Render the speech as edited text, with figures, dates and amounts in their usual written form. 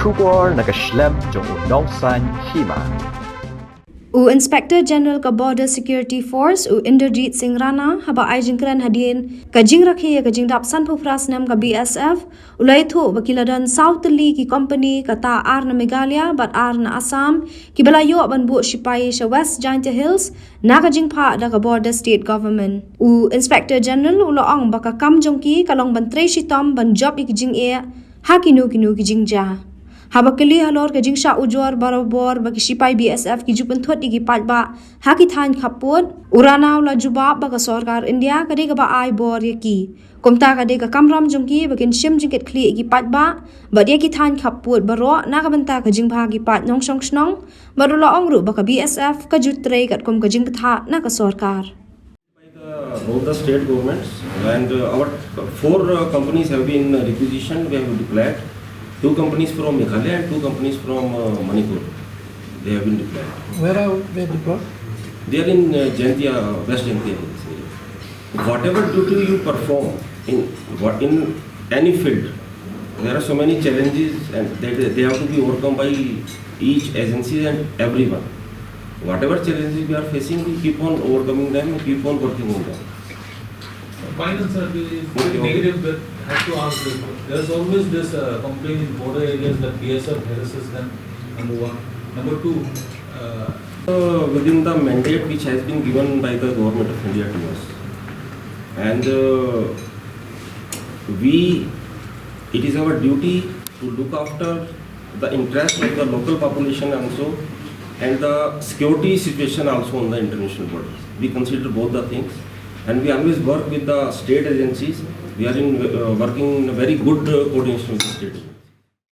Shubor nakaslem jong nongsan Hima. U Inspector General ka Border Security Force u Inderjeet Singh Rana haba aijingkran hadin ka jingrakhe ka jingdap san phufras nam ka BSF ulai thu bakiladan Southly ki company kata ar na Meghalaya bat ar na Assam ki balayo ban bu sipai sha West Giant Hills na ka jingpha da ka border state government u Inspector General ulo ong baka kam jongki kalong ban tre shitom ban job ki jing e hakinu kinu ki jingja Habakili halor ke jingsha ujor barabor bagi sipai BSF ki jupan thot igi patba haki than khaput urana ula jubab baga sarkar India kade ka ba ai bor yaki komta kade ka Kamram jongki bakin shim jingket khli igi patba badya ki than khaput baro na ka banta ka jingpha gi pat nong song snong barula ongru baka BSF ka jutre kat kom ka jingtha na ka sarkar both the state governments and our four companies have been requisitioned. We have declared 2 companies from Meghalaya and 2 companies from Manipur. They have been deployed. Where are they deployed? They are in Jaintia, West Jaintia. Whatever duty you perform in any field, there are so many challenges and they have to be overcome by each agency and everyone. Whatever challenges we are facing, we keep on overcoming them and keep on working on them. Final sir, the negative that has to ask this. There's always this complaint in border areas that BSF harasses them, number one. Number two, within the mandate which has been given by the government of India to us, and it is our duty to look after the interest of the local population also and the security situation also on the international borders. We consider both the things. And we always work with the state agencies. We are working in a very good coordination with the state.